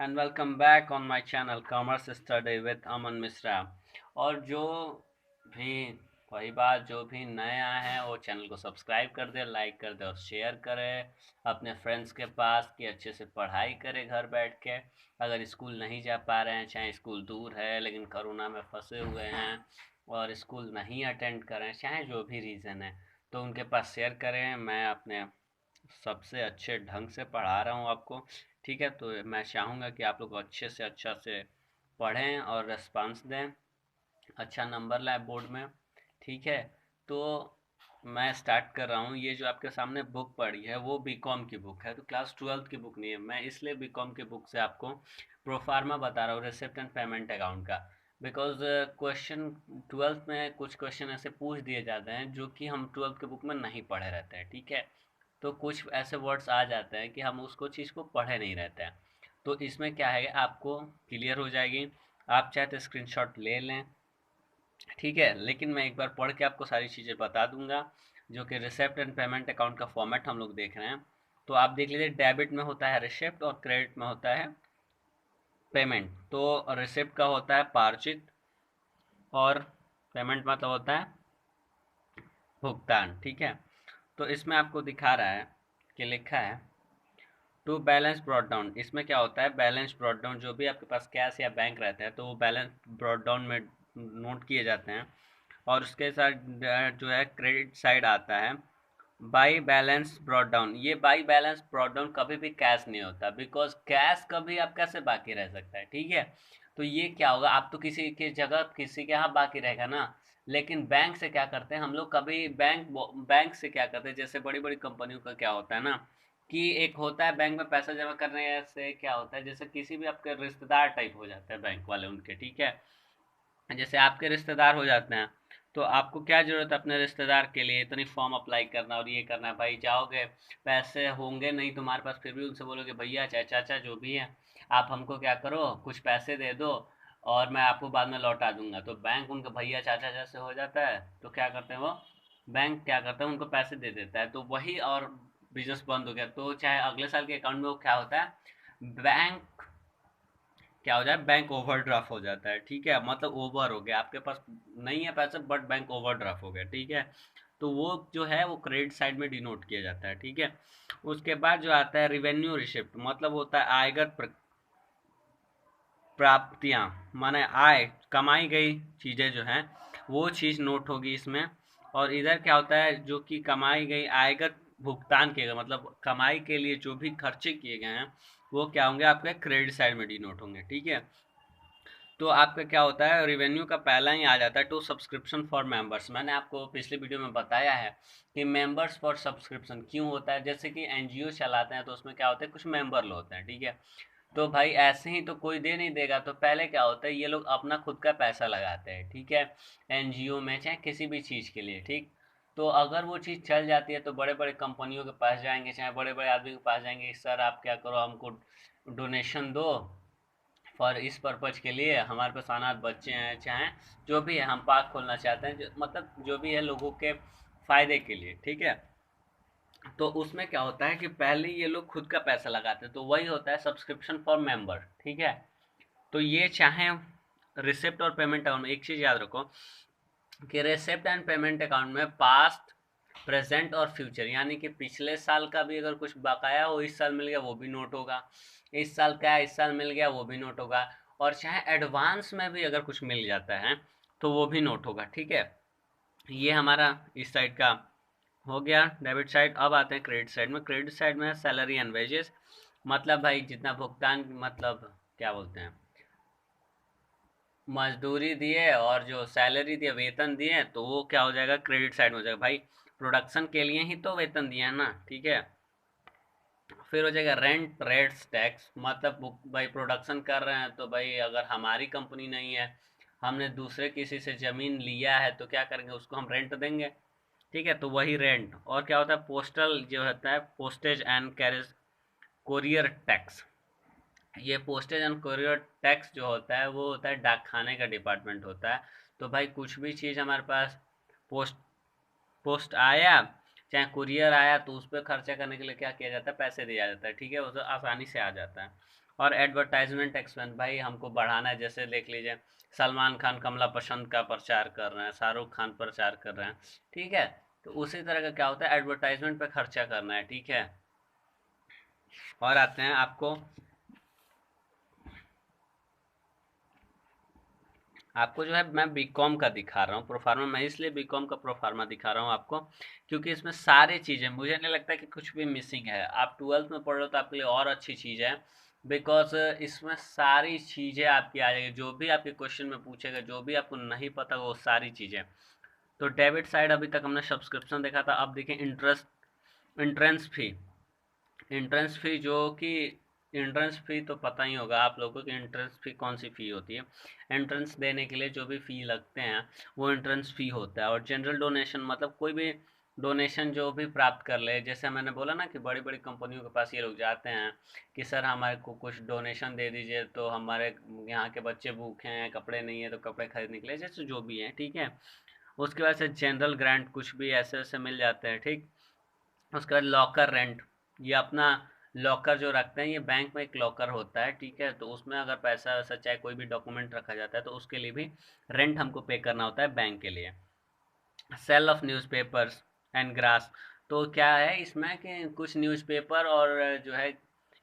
and welcome back on my channel Commerce Study with Aman Misra। और जो भी वही बात, जो भी नए आए हैं वो चैनल को सब्सक्राइब कर दे, लाइक कर दे और शेयर करे अपने फ्रेंड्स के पास कि अच्छे से पढ़ाई करे घर बैठ के। अगर स्कूल नहीं जा पा रहे हैं, चाहे स्कूल दूर है लेकिन कोरोना में फंसे हुए हैं और स्कूल नहीं अटेंड करें, चाहे जो भी रीज़न है, तो उनके पास शेयर करें। मैं अपने सबसे अच्छे ढंग से पढ़ा रहा हूँ आपको। ठीक है, तो मैं चाहूँगा कि आप लोग अच्छे से अच्छा से पढ़ें और रेस्पॉन्स दें, अच्छा नंबर लाए बोर्ड में। ठीक है, तो मैं स्टार्ट कर रहा हूँ। ये जो आपके सामने बुक पड़ी है वो बीकॉम की बुक है, तो क्लास 12th की बुक नहीं है। मैं इसलिए बीकॉम की बुक से आपको प्रोफार्मा बता रहा हूँ, रिसिप्ट एंड पेमेंट अकाउंट का। बिकॉज क्वेश्चन 12th में कुछ क्वेश्चन ऐसे पूछ दिए जाते हैं जो कि हम 12th के बुक में नहीं पढ़े रहते हैं। ठीक है, तो कुछ ऐसे वर्ड्स आ जाते हैं कि हम उसको चीज़ को पढ़े नहीं रहते हैं। तो इसमें क्या है, आपको क्लियर हो जाएगी। आप चाहे तो स्क्रीनशॉट ले लें, ठीक है, लेकिन मैं एक बार पढ़ के आपको सारी चीज़ें बता दूंगा। जो कि रिसिप्ट एंड पेमेंट अकाउंट का फॉर्मेट हम लोग देख रहे हैं, तो आप देख लीजिए। डेबिट में होता है रिसिप्ट और क्रेडिट में होता है पेमेंट। तो रिसिप्ट का होता है पार्चित और पेमेंट मतलब होता है भुगतान। ठीक है, तो इसमें आपको दिखा रहा है कि लिखा है टू बैलेंस ब्रॉड डाउन। इसमें क्या होता है, बैलेंस ब्रॉड डाउन, जो भी आपके पास कैश या बैंक रहता है तो वो बैलेंस ब्रॉड डाउन में नोट किए जाते हैं। और उसके साथ जो है क्रेडिट साइड आता है बाई बैलेंस ब्रॉड डाउन। ये बाई बैलेंस ब्रॉड डाउन कभी भी कैश नहीं होता, बिकॉज कैश कभी आप कैसे बाकी रह सकता है। ठीक है, तो ये क्या होगा, आप तो किसी के जगह किसी के यहाँ बाकी रहेगा ना। लेकिन बैंक से क्या करते हैं हम लोग, कभी बैंक से क्या करते हैं, जैसे बड़ी बड़ी कंपनियों का क्या होता है ना, कि एक होता है बैंक में पैसा जमा करने से क्या होता है, जैसे किसी भी आपके रिश्तेदार टाइप हो जाते हैं बैंक वाले उनके। ठीक है, जैसे आपके रिश्तेदार हो जाते हैं, तो आपको क्या ज़रूरत है अपने रिश्तेदार के लिए इतनी फॉर्म अप्लाई करना और ये करना है। भाई जाओगे, पैसे होंगे नहीं तुम्हारे पास, फिर भी उनसे बोलोगे भैया चाहे चाचा जो भी है, आप हमको क्या करो, कुछ पैसे दे दो और मैं आपको बाद में लौटा दूंगा। तो बैंक उनका भैया चाचा जैसे हो जाता है, तो क्या करते हैं वो बैंक क्या करता है, उनको पैसे दे देता है। तो वही और बिजनेस बंद हो गया। तो चाहे अगले साल के अकाउंट में वो क्या होता है, बैंक क्या हो जाए, बैंक ओवरड्राफ्ट हो जाता है। ठीक है, मतलब ओवर हो गया, आपके पास नहीं है पैसे बट बैंक ओवरड्राफ्ट हो गया। ठीक है, तो वो जो है वो क्रेडिट साइड में डिनोट किया जाता है। ठीक है, उसके बाद जो आता है रिवेन्यू रिसिप्ट, मतलब होता है आयकर प्राप्तियां, माने आय कमाई गई चीज़ें जो हैं वो चीज़ नोट होगी इसमें। और इधर क्या होता है, जो कि कमाई गई आयकर भुगतान किए गए, मतलब कमाई के लिए जो भी खर्चे किए गए हैं वो क्या होंगे, आपके क्रेडिट साइड में डिनोट होंगे। ठीक है, तो आपका क्या होता है, रेवेन्यू का पहला ही आ जाता है टू सब्सक्रिप्शन फॉर मेंबर्स। मैंने आपको पिछले वीडियो में बताया है कि मेंबर्स फॉर सब्सक्रिप्शन क्यों होता है। जैसे कि एनजीओ चलाते हैं तो उसमें क्या होता है, कुछ मेंबर लोग होते हैं। ठीक है, तो भाई ऐसे ही तो कोई दे नहीं देगा, तो पहले क्या होता है, ये लोग अपना खुद का पैसा लगाते हैं। ठीक है, एनजीओ में चाहे किसी भी चीज़ के लिए। ठीक, तो अगर वो चीज़ चल जाती है तो बड़े बड़े कंपनियों के पास जाएंगे, चाहे बड़े बड़े आदमी के पास जाएंगे, सर आप क्या करो, हमको डोनेशन दो फॉर इस पर्पज के लिए, हमारे पास अनाथ बच्चे हैं, चाहे जो भी है, हम पार्क खोलना चाहते हैं, मतलब जो भी है लोगों के फायदे के लिए। ठीक है, तो उसमें क्या होता है कि पहले ये लोग खुद का पैसा लगाते हैं, तो वही होता है सब्सक्रिप्शन फॉर मेंबर। ठीक है, तो ये चाहे रिसिप्ट और पेमेंट अकाउंट में एक चीज़ याद रखो कि रिसिप्ट एंड पेमेंट अकाउंट में पास्ट प्रेजेंट और फ्यूचर, यानी कि पिछले साल का भी अगर कुछ बकाया हो, इस साल मिल गया वो भी नोट होगा। इस साल का है, इस साल मिल गया वो भी नोट होगा। और चाहे एडवांस में भी अगर कुछ मिल जाता है तो वो भी नोट होगा। ठीक है, ये हमारा इस साइड का हो गया डेबिट साइड। अब आते हैं क्रेडिट साइड में। क्रेडिट साइड में सैलरी एंड वेजेस, मतलब भाई जितना भुगतान, मतलब क्या बोलते हैं, मजदूरी दिए और जो सैलरी दिए, वेतन दिए, तो वो क्या हो जाएगा, क्रेडिट साइड में हो जाएगा। भाई प्रोडक्शन के लिए ही तो वेतन दिया है ना। ठीक है, फिर हो जाएगा रेंट रेट्स टैक्स, मतलब भाई प्रोडक्शन कर रहे हैं तो भाई अगर हमारी कंपनी नहीं है, हमने दूसरे किसी से ज़मीन लिया है, तो क्या करेंगे, उसको हम रेंट देंगे। ठीक है, तो वही रेंट। और क्या होता है, पोस्टल जो होता है, postage and carriage courier tax. ये पोस्टेज एंड कोरियर टैक्स जो होता है वो होता है डाक खाने का डिपार्टमेंट होता है। तो भाई कुछ भी चीज़ हमारे पास पोस्ट पोस्ट आया, चाहे कुरियर आया, तो उस पर खर्चा करने के लिए क्या किया जाता है, पैसे दिया जाता है। ठीक है, वो तो आसानी से आ जाता है। और एडवर्टाइजमेंट एक्सपेंस भाई हमको बढ़ाना है, जैसे देख लीजिए सलमान खान कमला पसंद का प्रचार कर रहे हैं, शाहरुख खान प्रचार कर रहे हैं, ठीक है। तो उसी तरह का क्या होता है, एडवर्टाइजमेंट पे खर्चा करना है, ठीक है। और आते हैं आपको आपको जो है मैं बीकॉम का दिखा रहा हूँ प्रोफार्मा, मैं इसलिए बीकॉम का प्रोफार्मा दिखा रहा हूँ आपको, क्योंकि इसमें सारी चीज़ें, मुझे नहीं लगता कि कुछ भी मिसिंग है। आप ट्वेल्थ में पढ़ रहे हो तो आपके लिए और अच्छी चीज़ है, बिकॉज इसमें सारी चीज़ें आपकी आ जाएगी, जो भी आपके क्वेश्चन में पूछेगा, जो भी आपको नहीं पता वो सारी चीज़ें। तो डेबिट साइड अभी तक हमने सब्सक्रिप्शन देखा था, अब देखिए इंटरेस्ट, इंट्रेंस फी। एंट्रेंस फ़ी जो कि एंट्रेंस फ़ी तो पता ही होगा आप लोगों को कि एंट्रेंस फ़ी कौन सी फ़ी होती है। एंट्रेंस देने के लिए जो भी फ़ी लगते हैं वो एंट्रेंस फ़ी होता है। और जनरल डोनेशन मतलब कोई भी डोनेशन जो भी प्राप्त कर ले, जैसे मैंने बोला ना कि बड़ी बड़ी कंपनियों के पास ये लोग जाते हैं कि सर हमारे को कुछ डोनेशन दे दीजिए, तो हमारे यहाँ के बच्चे भूखे हैं, कपड़े नहीं है, तो कपड़े खरीदने के लिए, जैसे जो भी है, ठीक है। उसके बाद से जनरल ग्रांट कुछ भी ऐसे ऐसे मिल जाते हैं, ठीक। उसके बाद लॉकर रेंट, ये अपना लॉकर जो रखते हैं, ये बैंक में एक लॉकर होता है, ठीक है। तो उसमें अगर पैसा वैसा चाहे कोई भी डॉक्यूमेंट रखा जाता है तो उसके लिए भी रेंट हमको पे करना होता है बैंक के लिए। Sale of newspapers and grass, तो क्या है इसमें कि कुछ न्यूज़पेपर और जो है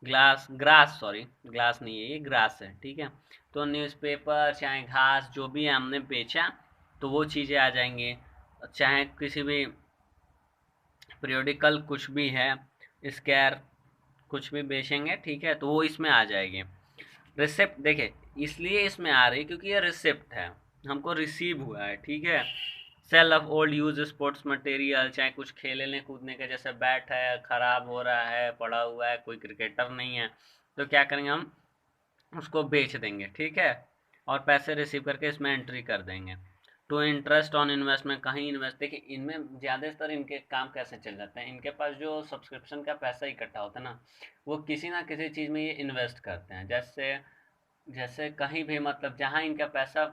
ग्लास, ग्रास सॉरी, ग्लास नहीं है ये, ग्रास है, ठीक है। तो न्यूज़पेपर चाहे घास जो भी है हमने बेचा तो वो चीज़ें आ जाएंगी, चाहे किसी भी पीरियोडिकल कुछ भी है, स्क्वायर कुछ भी बेचेंगे, ठीक है, तो वो इसमें आ जाएगी। रिसिप्ट देखिए इसलिए इसमें आ रही क्योंकि ये रिसिप्ट है, हमको रिसीव हुआ है, ठीक है। Sale of old use sports material, चाहे कुछ खेलने कूदने का, जैसे बैट है खराब हो रहा है, पड़ा हुआ है, कोई क्रिकेटर नहीं है, तो क्या करेंगे हम उसको बेच देंगे, ठीक है। और पैसे रिसीव करके इसमें एंट्री कर देंगे। टू इंटरेस्ट ऑन इन्वेस्टमेंट, कहीं इन्वेस्ट, देखिए इनमें ज़्यादातर इनके काम कैसे चल जाते हैं, इनके पास जो सब्सक्रिप्शन का पैसा इकट्ठा होता है ना, वो किसी ना किसी चीज़ में ये इन्वेस्ट करते हैं। जैसे जैसे कहीं भी मतलब जहाँ इनका पैसा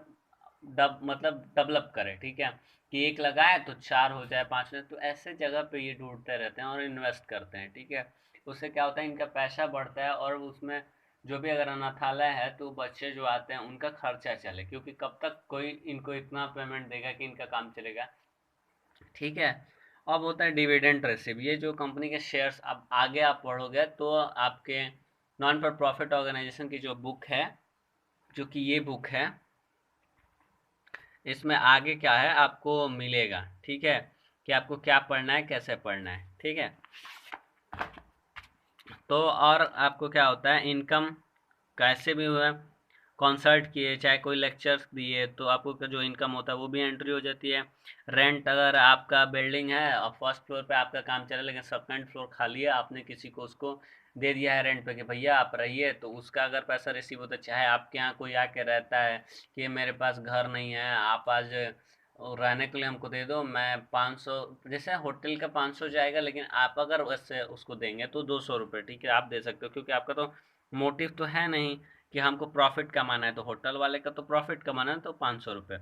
मतलब डेवलप करे, ठीक है, कि एक लगाए तो चार हो जाए, पांच हो जाए, तो ऐसे जगह पे ये ढूंढते रहते हैं और इन्वेस्ट करते हैं, ठीक है। उससे क्या होता है, इनका पैसा बढ़ता है और उसमें जो भी अगर अनाथालय है तो बच्चे जो आते हैं उनका खर्चा चले, क्योंकि कब तक कोई इनको इतना पेमेंट देगा कि इनका काम चलेगा, ठीक है। अब होता है डिविडेंड रिसीव, ये जो कंपनी के शेयर्स, अब आगे आप पढ़ोगे तो आपके नॉन फॉर प्रॉफिट ऑर्गेनाइजेशन की जो बुक है, जो कि ये बुक है, इसमें आगे क्या है आपको मिलेगा, ठीक है, कि आपको क्या पढ़ना है, कैसे पढ़ना है, ठीक है। तो और आपको क्या होता है, इनकम कैसे भी हुआ, कॉन्सर्ट किए चाहे कोई लेक्चर्स दिए तो आपको का जो इनकम होता है वो भी एंट्री हो जाती है। रेंट, अगर आपका बिल्डिंग है और फर्स्ट फ्लोर पे आपका काम चल रहा है लेकिन सेकंड फ्लोर खाली है, आपने किसी को उसको दे दिया है रेंट पे कि भैया आप रहिए, तो उसका अगर पैसा रिसीव होता है, चाहे आपके यहाँ कोई आके रहता है कि मेरे पास घर नहीं है, आप आज रहने के लिए हमको दे दो, मैं 500, जैसे होटल का 500 जाएगा, लेकिन आप अगर वैसे उसको देंगे तो 200 रुपये, ठीक है, आप दे सकते हो, क्योंकि आपका तो मोटिव तो है नहीं कि हमको प्रॉफिट कमाना है, तो होटल वाले का तो प्रॉफिट कमाना है, तो 500 रुपये,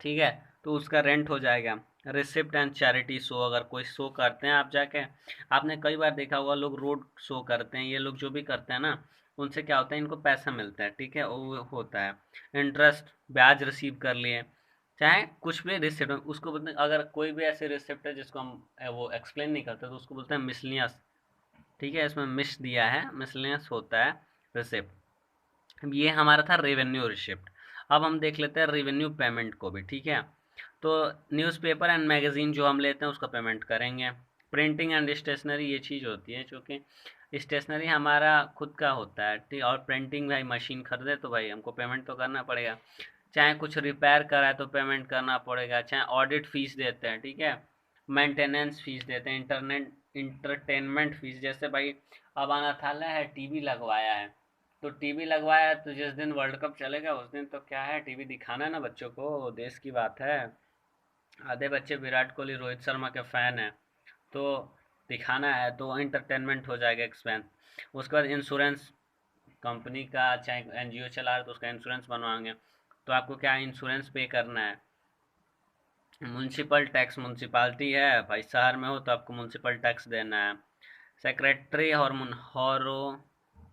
ठीक है। तो उसका रेंट हो जाएगा। रिसिप्ट एंड चैरिटी शो, अगर कोई शो करते हैं आप जाके, आपने कई बार देखा होगा लोग रोड शो करते हैं, ये लोग जो भी करते हैं ना, उनसे क्या होता है, इनको पैसा मिलता है, ठीक है, वो होता है। इंटरेस्ट, ब्याज रिसीव कर लिए, चाहे कुछ भी रिसिप्ट, उसको बोलते हैं, अगर कोई भी ऐसे रिसिप्ट है जिसको हम वो एक्सप्लेन नहीं करते तो उसको बोलते हैं मिसलियस, ठीक है, इसमें मिस दिया है, मिसलियस होता है रिसिप्ट। ये हमारा था रेवेन्यू रिसिप्ट। अब हम देख लेते हैं रेवेन्यू पेमेंट को भी, ठीक है। तो न्यूज़पेपर एंड मैगजीन जो हम लेते हैं उसका पेमेंट करेंगे। प्रिंटिंग एंड स्टेशनरी, ये चीज़ होती है जो कि स्टेशनरी हमारा खुद का होता है, ठीक। और प्रिंटिंग भाई मशीन खरीदे तो भाई हमको पेमेंट तो करना पड़ेगा, चाहे कुछ रिपेयर कराए तो पेमेंट करना पड़ेगा, चाहे ऑडिट फीस देते हैं, ठीक है, मेंटेनेंस फीस देते हैं, इंटरनेट इंटरटेनमेंट फीस, जैसे भाई अब अनाथालय है, टीवी लगवाया है, तो टीवी लगवाया तो जिस दिन वर्ल्ड कप चलेगा उस दिन तो क्या है, टीवी दिखाना है ना बच्चों को, देश की बात है। आधे बच्चे विराट कोहली रोहित शर्मा के फैन हैं, तो दिखाना है, तो इंटरटेनमेंट हो जाएगा एक्सपेंस। उसके बाद इंश्योरेंस, कंपनी का चाहे एनजीओ चला रहा है तो उसका इंश्योरेंस बनवाएंगे, तो आपको क्या इंश्योरेंस पे करना है। म्यूनसिपल टैक्स, म्यूनसिपालिटी है भाई, शहर में हो तो आपको म्यूनसिपल टैक्स देना है। सेक्रेटरी हॉर्मोन हॉरो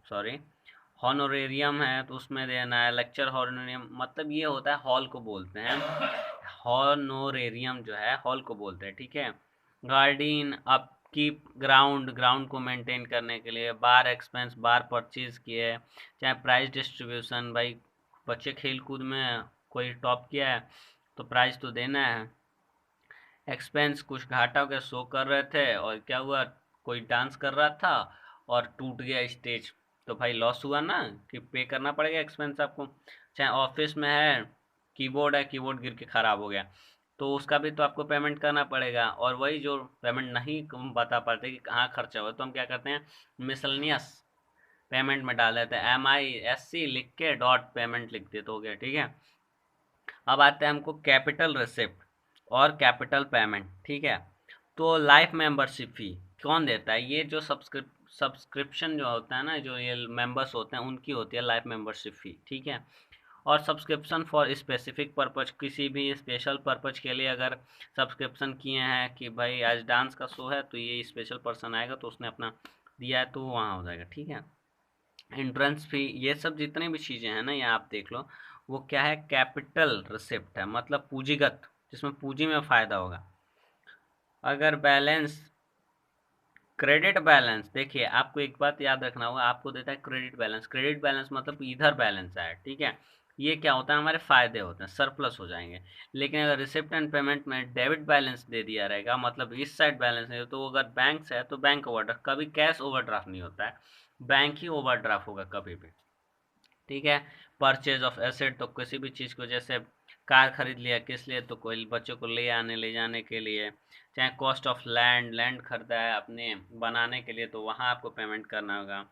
सॉरी हॉनोरेरियम है तो उसमें देना है, लेक्चर हॉनोरेरियम मतलब ये होता है, हॉल को बोलते हैं, हॉनोरेरियम जो है हॉल को बोलते हैं, ठीक है। गार्डियन अपकीप, ग्राउंड, ग्राउंड को मेंटेन करने के लिए, बार एक्सपेंस, बार परचेज किए, चाहे प्राइस डिस्ट्रीब्यूशन, भाई बच्चे खेल कूद में कोई टॉप किया है तो प्राइज तो देना है। एक्सपेंस, कुछ घाटा हो गया, शो कर रहे थे और क्या हुआ, कोई डांस कर रहा था और टूट गया स्टेज, तो भाई लॉस हुआ ना, कि पे करना पड़ेगा एक्सपेंस आपको। चाहे ऑफिस में है, कीबोर्ड है, कीबोर्ड गिर के खराब हो गया तो उसका भी तो आपको पेमेंट करना पड़ेगा। और वही जो पेमेंट नहीं बता पाते कि कहाँ खर्चा हुआ तो हम क्या करते हैं, मिसलनियस पेमेंट में डाल देते हैं, MISC लिख के डॉट पेमेंट लिख देते, हो गया, ठीक है। अब आते हैं हमको कैपिटल रिसिप्ट और कैपिटल पेमेंट, ठीक है। तो लाइफ मेंबरशिप फी कौन देता है, ये जो सब्सक्रिप्शन जो होता है ना, जो ये मेंबर्स होते हैं उनकी होती है लाइफ मेंबरशिप फी, ठीक है। और सब्सक्रिप्शन फॉर स्पेसिफिक पर्पज, किसी भी स्पेशल पर्पज के लिए अगर सब्सक्रिप्शन किए हैं कि भाई आज डांस का शो है तो ये स्पेशल पर्सन आएगा तो उसने अपना दिया है तो वहाँ हो जाएगा, ठीक है। एंट्रेंस फी, ये सब जितनी भी चीज़ें हैं ना, ये आप देख लो, वो क्या है, कैपिटल रिसिप्ट है, मतलब पूंजीगत, जिसमें पूंजी में फ़ायदा होगा। अगर बैलेंस, क्रेडिट बैलेंस, देखिए आपको एक बात याद रखना होगा, आपको देता है क्रेडिट बैलेंस, क्रेडिट बैलेंस मतलब इधर बैलेंस है, ठीक है। ये क्या होता है, हमारे फायदे होते हैं, सरप्लस हो जाएंगे। लेकिन अगर रिसिप्ट एंड पेमेंट में डेबिट बैलेंस दे दिया रहेगा, मतलब इस साइड बैलेंस है, तो अगर बैंक से है तो बैंक ओवरड्राफ्ट, कभी कैश ओवरड्राफ्ट नहीं होता है, बैंक ही ओवरड्राफ्ट होगा कभी भी, ठीक है। परचेज ऑफ एसेट, तो किसी भी चीज़ को, जैसे कार खरीद लिया किस लिए, तो कोई बच्चों को ले आने ले जाने के लिए। चाहे कॉस्ट ऑफ लैंड, लैंड खरीदा है अपने बनाने के लिए तो वहाँ आपको पेमेंट करना होगा।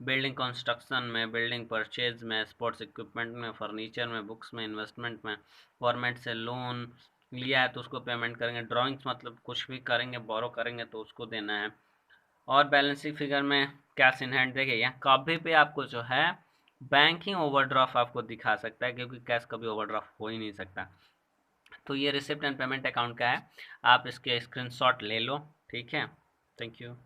बिल्डिंग कंस्ट्रक्शन में, बिल्डिंग परचेज में, स्पोर्ट्स इक्विपमेंट में, फर्नीचर में, बुक्स में, इन्वेस्टमेंट में, गवर्नमेंट से लोन लिया है तो उसको पेमेंट करेंगे। ड्राइंग्स मतलब कुछ भी करेंगे, बोरो करेंगे तो उसको देना है। और बैलेंसिंग फिगर में कैश इन हैंड, देखिए यहाँ कभी भी आपको जो है बैंक ही ओवरड्राफ्ट आपको दिखा सकता है, क्योंकि कैश कभी ओवरड्राफ्ट हो ही नहीं सकता। तो ये रिसिप्ट एंड पेमेंट अकाउंट का है, आप इसके स्क्रीनशॉट ले लो, ठीक है। Thank you.